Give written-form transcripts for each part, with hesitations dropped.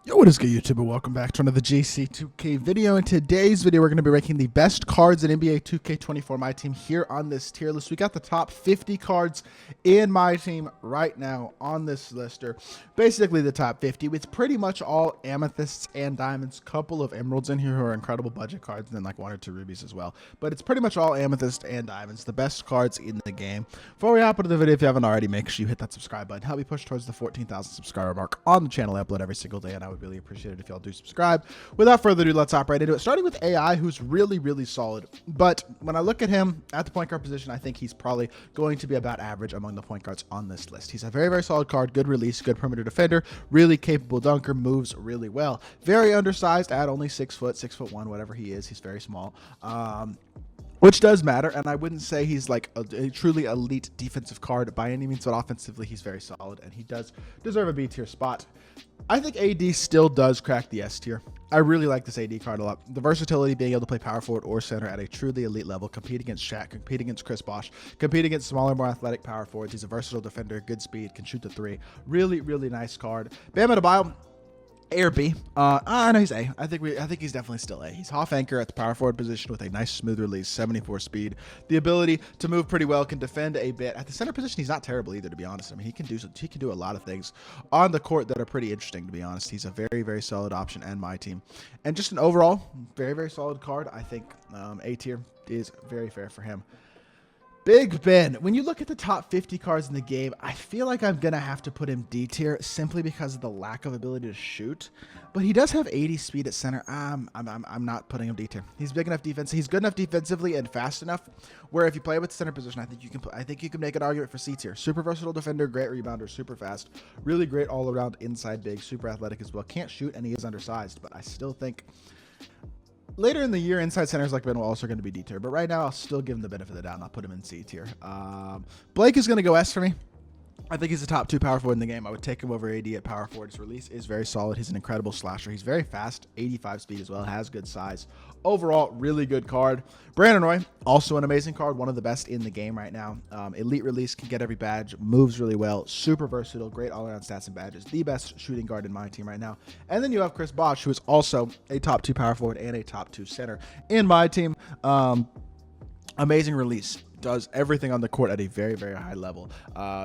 Yo, what is good, YouTube, and welcome back to another JC2K video. In today's video, we're going to be ranking the best cards in NBA 2K24 MyTEAM here on this tier list. We got the top 50 cards in MyTEAM right now on this lister. Basically, the top 50 with pretty much all amethysts and diamonds. Couple of emeralds in here who are incredible budget cards, and then like 1 or 2 rubies as well. But it's pretty much all amethyst and diamonds, the best cards in the game. Before we hop into the video, if you haven't already, make sure you hit that subscribe button. Help me push towards the 14,000 subscriber mark on the channel. I upload every single day, and I would really appreciate it if y'all do subscribe. Without further ado, let's hop right into it. Starting with AI, who's really solid. But when I look at him at the point guard position, I think he's probably going to be about average among the point guards on this list. He's a very solid card, good release, good perimeter defender, really capable dunker, moves really well. Very undersized at only 6 foot, 6'1", whatever he is. He's very small. Which does matter, and I wouldn't say he's like a truly elite defensive card by any means, but offensively he's very solid, and he does deserve a B tier spot. I think AD still does crack the S tier. I really like this AD card a lot. The versatility, being able to play power forward or center at a truly elite level, compete against Shaq, compete against Chris Bosh, compete against smaller, more athletic power forwards. He's a versatile defender, good speed, can shoot the 3. Really nice card. Bam Adebayo, A or B? No, he's A. I think he's definitely still A. He's half anchor at the power forward position with a nice smooth release, 74 speed. The ability to move pretty well, can defend a bit. At the center position, he's not terrible either, to be honest. I mean, he can do a lot of things on the court that are pretty interesting, to be honest. He's a very solid option and my team. And just an overall very solid card. I think A tier is very fair for him. Big Ben. When you look at the top 50 cards in the game, I feel like I'm going to have to put him D tier simply because of the lack of ability to shoot. But he does have 80 speed at center. I'm not putting him D tier. He's big enough defense. He's good enough defensively and fast enough where if you play with the center position, I think you can make an argument for C tier. Super versatile defender, great rebounder, super fast, really great all around inside big, super athletic as well. Can't shoot and he is undersized, but I still think later in the year, inside centers like Ben Wallace are going to be D tier, but right now I'll still give him the benefit of the doubt and I'll put him in C tier. Blake is going to go S for me. I think he's the top 2 power forward in the game. I would take him over AD at power forward. His release is very solid. He's an incredible slasher. He's very fast, 85 speed as well, has good size. Overall, really good card. Brandon Roy, also an amazing card, one of the best in the game right now. Elite release, can get every badge, moves really well, super versatile, great all-around stats and badges. The best shooting guard in my team right now. And then you have Chris Bosh, who is also a top 2 power forward and a top 2 center in my team. Amazing release. Does everything on the court at a very high level.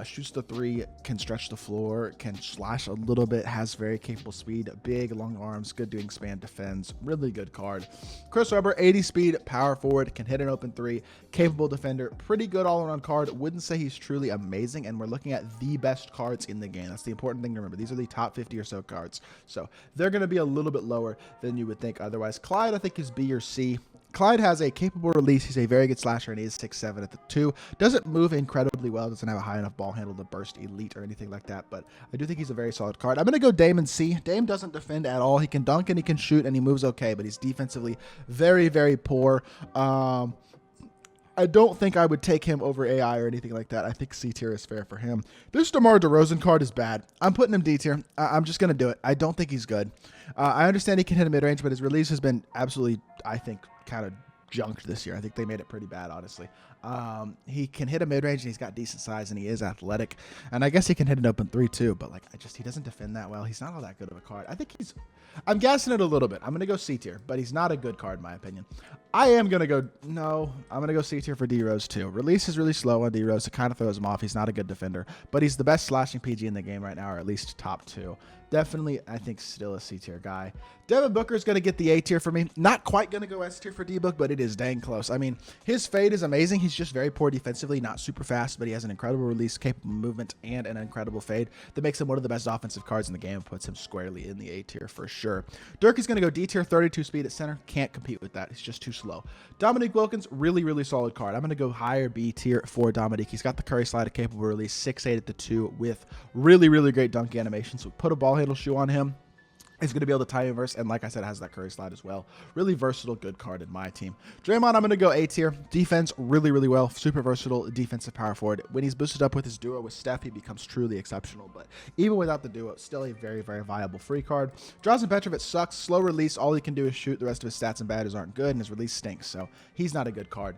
Shoots the 3, can stretch the floor, can slash a little bit, has very capable speed, big, long arms, good doing span, defends. Really good card. Chris Webber, 80 speed, power forward, can hit an open 3, capable defender, pretty good all-around card. Wouldn't say he's truly amazing, and we're looking at the best cards in the game. That's the important thing to remember. These are the top 50 or so cards, so they're going to be a little bit lower than you would think otherwise. Clyde, I think, is B or C. Clyde has a capable release. He's a very good slasher and he is 6'7" at the 2. Doesn't move incredibly well. Doesn't have a high enough ball handle to burst elite or anything like that. But I do think he's a very solid card. I'm going to go Dame and C. Dame doesn't defend at all. He can dunk and he can shoot and he moves okay. But he's defensively very poor. I don't think I would take him over AI or anything like that. I think C tier is fair for him. This DeMar DeRozan card is bad. I'm putting him D tier. I'm just going to do it. I don't think he's good. I understand he can hit a mid-range, but his release has been absolutely, I think, kind of junked this year. I think they made it pretty bad, honestly. He can hit a mid-range and he's got decent size and he is athletic. And I guess he can hit an open 3 too, but like he doesn't defend that well. He's not all that good of a card. I'm gassing it a little bit. I'm going to go C tier, but he's not a good card in my opinion. I'm going to go C tier for D-Rose too. Release is really slow on D-Rose. It kind of throws him off. He's not a good defender, but he's the best slashing PG in the game right now, or at least top 2. Definitely, I think, still a C tier guy. Devin Booker is going to get the A tier for me. Not quite going to go S tier for D-Book, but it is dang close. I mean, his fade is amazing. He's just very poor defensively, not super fast, but he has an incredible release, capable movement, and an incredible fade that makes him one of the best offensive cards in the game, puts him squarely in the A tier for sure. Dirk is going to go D tier, 32 speed at center. Can't compete with that. He's just too slow. Dominique Wilkins, really solid card. I'm going to go higher B tier for Dominique. He's got the Curry slide, a capable release, 6'8" at the 2 with really great dunk animation. So put a ball handle shoe on him. He's going to be able to tie inverse, and like I said, has that Curry slide as well. Really versatile, good card in my team. Draymond, I'm going to go A tier. Defense, really well. Super versatile defensive power forward. When he's boosted up with his duo with Steph, he becomes truly exceptional. But even without the duo, still a very viable free card. Drazen Petrovic sucks. Slow release. All he can do is shoot. The rest of his stats and badges aren't good, and his release stinks. So he's not a good card.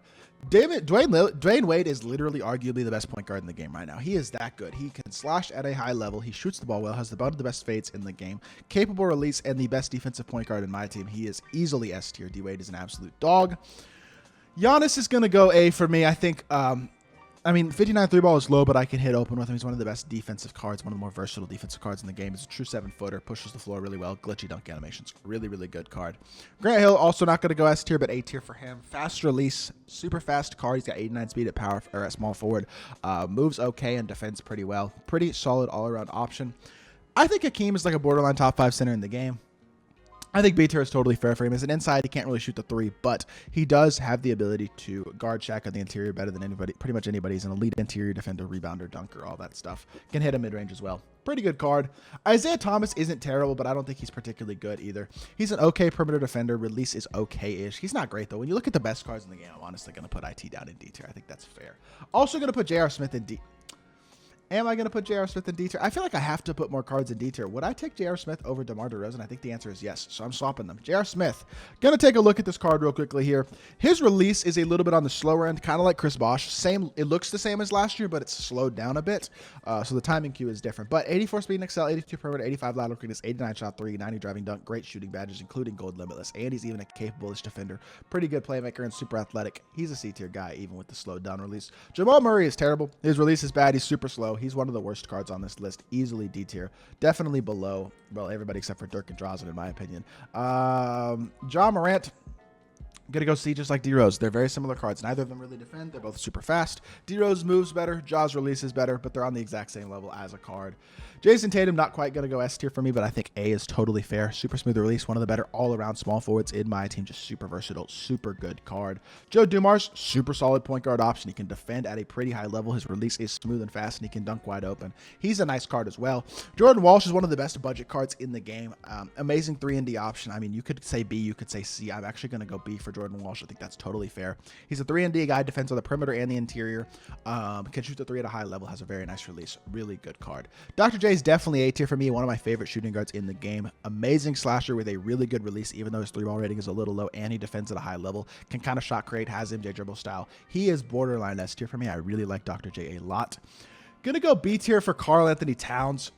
Dwayne Wade is literally arguably the best point guard in the game right now. He is that good. He can slash at a high level. He shoots the ball well, has one of the best fades in the game, capable release, and the best defensive point guard in my team. He is easily S tier. D Wade is an absolute dog. Giannis is going to go A for me. I think, 59 3 ball is low, but I can hit open with him. He's one of the best defensive cards, one of the more versatile defensive cards in the game. He's a true 7-footer, pushes the floor really well, glitchy dunk animations. Really, really good card. Grant Hill, also not going to go S tier, but A tier for him. Fast release, super fast card. He's got 89 speed at small forward. Moves okay and defends pretty well. Pretty solid all-around option. I think Hakeem is like a borderline top 5 center in the game. I think B tier is totally fair for him. As an inside, he can't really shoot the 3, but he does have the ability to guard Shaq on the interior better than anybody. Pretty much anybody. He's an elite interior defender, rebounder, dunker, all that stuff. Can hit a mid-range as well. Pretty good card. Isaiah Thomas isn't terrible, but I don't think he's particularly good either. He's an okay perimeter defender. Release is okay-ish. He's not great, though. When you look at the best cards in the game, I'm honestly going to put IT down in D tier. I think that's fair. Also going to put J.R. Smith in D. Am I going to put J.R. Smith in D tier? I feel like I have to put more cards in D tier. Would I take J.R. Smith over DeMar DeRozan? I think the answer is yes, so I'm swapping them. J.R. Smith. Going to take a look at this card real quickly here. His release is a little bit on the slower end, kind of like Chris Bosh. It looks the same as last year, but it's slowed down a bit, so the timing cue is different. But 84 speed and excel, 82 perimeter, 85 lateral quickness, 89 shot 3, 90 driving dunk, great shooting badges, including gold limitless, and he's even a capable-ish defender. Pretty good playmaker and super athletic. He's a C tier guy, even with the slowed down release. Jamal Murray is terrible. His release is bad. He's super slow. He's one of the worst cards on this list, easily D tier, definitely below, well, everybody except for Dirk and Drazen in my opinion. John Morant, gonna go C just like D-Rose. They're very similar cards. Neither of them really defend. They're both super fast. D-Rose moves better. Jaws release is better, but they're on the exact same level as a card. Jason Tatum, not quite gonna go S tier for me, but I think A is totally fair. Super smooth release, one of the better all-around small forwards in my team. Just super versatile, super good card. Joe Dumars, super solid point guard option. He can defend at a pretty high level. His release is smooth and fast, and he can dunk wide open. He's a nice card as well. Jordan Walsh is one of the best budget cards in the game. Amazing 3-and-D option. I mean, you could say B, you could say C. I'm actually gonna go B for Jordan Walsh. I think that's totally fair. He's a 3-and-D guy, defends on the perimeter and the interior. Can shoot the 3 at a high level, has a very nice release. Really good card. Dr. J is definitely A tier for me, one of my favorite shooting guards in the game. Amazing slasher with a really good release, even though his 3-ball rating is a little low, and he defends at a high level. Can kind of shot create, has MJ dribble style. He is borderline S tier for me. I really like Dr. J a lot. Gonna go B tier for Karl Anthony Towns.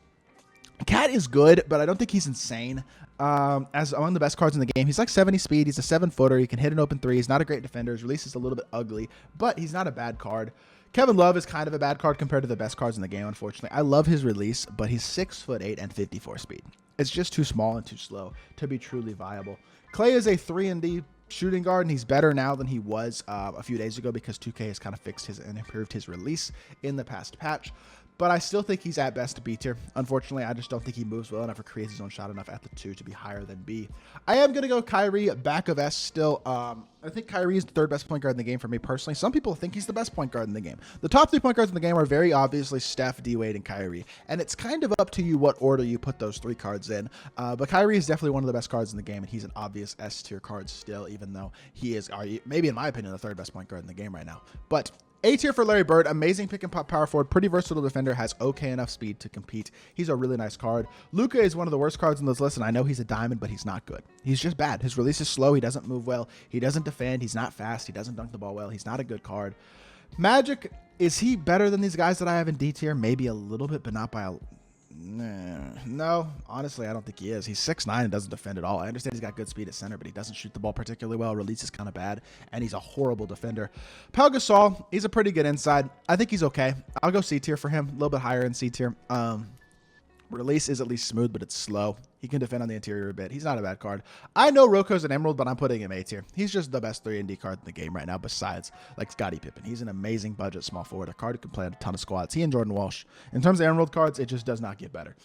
Cat is good, but I don't think he's insane. As among the best cards in the game, he's like 70 speed. He's a 7-footer. He can hit an open 3. He's not a great defender. His release is a little bit ugly, but he's not a bad card. Kevin Love is kind of a bad card compared to the best cards in the game, unfortunately. I love his release, but he's 6'8" and 54 speed. It's just too small and too slow to be truly viable. Clay is a 3-and-D shooting guard, and he's better now than he was a few days ago because 2K has kind of fixed his and improved his release in the past patch. But I still think he's at best B tier. Unfortunately, I just don't think he moves well enough or creates his own shot enough at the 2 to be higher than B. I am going to go Kyrie back of S still. I think Kyrie is the 3rd best point guard in the game for me personally. Some people think he's the best point guard in the game. The top 3 point guards in the game are very obviously Steph, D-Wade, and Kyrie. And it's kind of up to you what order you put those 3 cards in. But Kyrie is definitely one of the best cards in the game, and he's an obvious S tier card still, even though he is, maybe in my opinion, the 3rd best point guard in the game right now. But A tier for Larry Bird, amazing pick and pop power forward, pretty versatile defender, has okay enough speed to compete. He's a really nice card. Luka is one of the worst cards in this list, and I know he's a diamond, but he's not good. He's just bad. His release is slow. He doesn't move well. He doesn't defend. He's not fast. He doesn't dunk the ball well. He's not a good card. Magic, is he better than these guys that I have in D tier? Maybe a little bit, but not by a... No, honestly, I don't think he is. He's 6'9" and doesn't defend at all. I understand he's got good speed at center, but he doesn't shoot the ball particularly well. Release is kind of bad, and he's a horrible defender. Pau Gasol, he's a pretty good inside. I think he's okay. I'll go C tier for him, a little bit higher in C tier. Release is at least smooth, but it's slow. He can defend on the interior a bit. He's not a bad card. I know Roko's an emerald, but I'm putting him A tier. He's just the best 3-and-D card in the game right now, besides like Scottie Pippen. He's an amazing budget small forward, a card who can play on a ton of squads. He and Jordan Walsh. In terms of emerald cards, it just does not get better.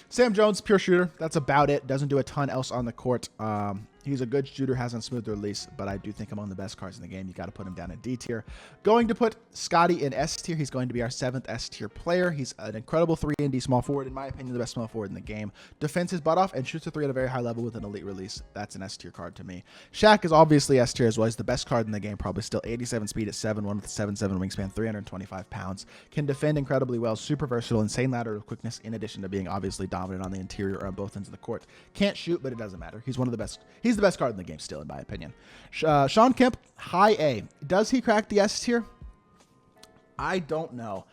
Sam Jones, pure shooter. That's about it. Doesn't do a ton else on the court. He's a good shooter, has a smooth release, but I do think among the best cards in the game. You got to put him down in D tier. Going to put Scottie in S tier. He's going to be our 7th S tier player. He's an incredible 3-and-D small forward. In my opinion, the best small forward in the game. Defends his butt off and shoots a 3 at a very high level with an elite release. That's an S tier card to me. Shaq is obviously S tier as well. He's the best card in the game, probably still. 87 speed at 7'1" with a 7'7" wingspan, 325 pounds. Can defend incredibly well. Super versatile, insane lateral quickness, in addition to being obviously dominant on the interior or on both ends of the court. Can't shoot, but it doesn't matter. He's one of the best. He's He's the best card in the game still, in my opinion. Sean Kemp, high A. Does he crack the S tier? I don't know.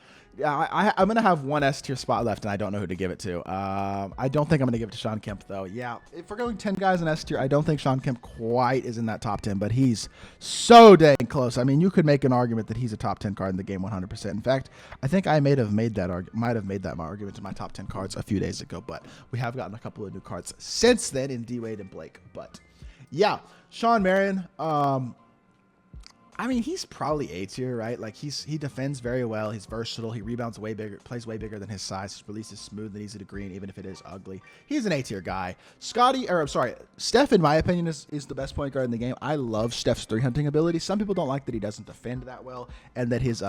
I'm going to have one S tier spot left, and I don't know who to give it to. I don't think I'm going to give it to Sean Kemp, though. Yeah, if we're going 10 guys in S tier, I don't think Sean Kemp quite is in that top 10, but he's so dang close. I mean, you could make an argument that he's a top 10 card in the game 100%. In fact, I think I might have made that argument to my top 10 cards a few days ago, but we have gotten a couple of new cards since then in D-Wade and Blake. But yeah, Sean Marion, I mean, he's probably A tier, right? Like he defends very well. He's versatile. He rebounds way bigger, plays way bigger than his size. His release is smooth and easy to green, even if it is ugly. He's an A tier guy. Steph, in my opinion, is the best point guard in the game. I love Steph's 3-hunting ability. Some people don't like that he doesn't defend that well and that his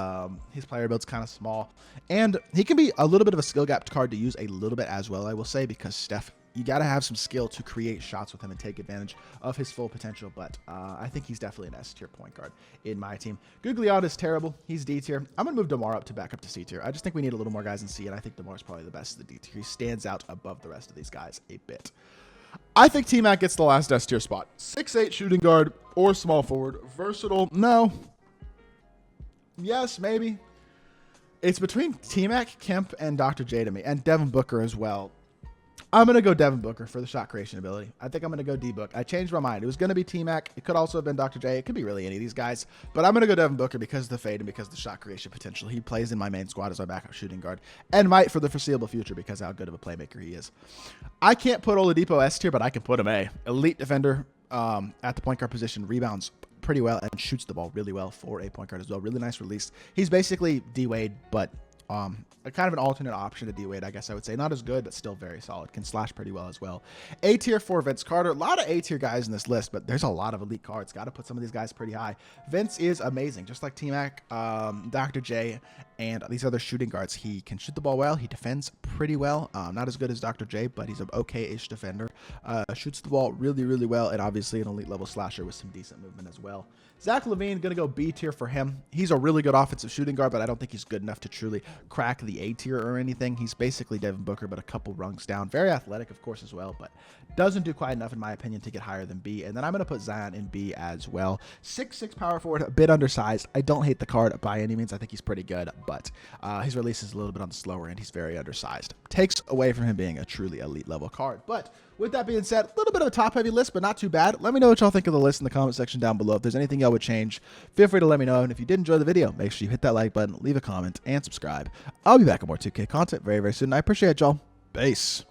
player build's kind of small. And he can be a little bit of a skill gap card to use a little bit as well, I will say, because Steph, you got to have some skill to create shots with him and take advantage of his full potential. But I think he's definitely an S tier point guard in my team. Gugliotta is terrible. He's D tier. I'm going to move DeMar up to C tier. I just think we need a little more guys in C, and I think DeMar is probably the best of the D tier. He stands out above the rest of these guys a bit. I think T-Mac gets the last S tier spot. 6'8" shooting guard or small forward. Versatile? No. Yes, maybe. It's between T-Mac, Kemp, and Dr. J to me, and Devin Booker as well. I'm going to go Devin Booker for the shot creation ability. I think I'm going to go D-Book. I changed my mind. It was going to be T-Mac. It could also have been Dr. J. It could be really any of these guys. But I'm going to go Devin Booker because of the fade and because of the shot creation potential. He plays in my main squad as my backup shooting guard and might for the foreseeable future because of how good of a playmaker he is. I can't put Oladipo S tier, but I can put him A. Elite defender at the point guard position, rebounds pretty well and shoots the ball really well for a point guard as well. Really nice release. He's basically D-Wade, but a kind of an alternate option to D-Wade, I guess I would say. Not as good, but still very solid. Can slash pretty well as well. A tier for Vince Carter. A lot of A tier guys in this list, but there's a lot of elite cards. Got to put some of these guys pretty high. Vince is amazing, just like T-Mac, Dr. J, and these other shooting guards. He can shoot the ball well. He defends pretty well. Not as good as Dr. J, but he's an okay-ish defender. Shoots the ball really, really well, and obviously an elite level slasher with some decent movement as well. Zach LaVine, going to go B tier for him. He's a really good offensive shooting guard, but I don't think he's good enough to truly crack the A tier or anything. He's basically Devin Booker, but a couple rungs down. Very athletic, of course, as well, but doesn't do quite enough, in my opinion, to get higher than B. And then I'm going to put Zion in B as well. 6'6" power forward, a bit undersized. I don't hate the card by any means. I think he's pretty good, but his release is a little bit on the slower end. He's very undersized. Takes away from him being a truly elite level card. But with that being said, a little bit of a top-heavy list, but not too bad. Let me know what y'all think of the list in the comment section down below. If there's anything y'all would change, feel free to let me know. And if you did enjoy the video, make sure you hit that like button, leave a comment, and subscribe. I'll be back with more 2K content very, very soon. I appreciate y'all. Peace.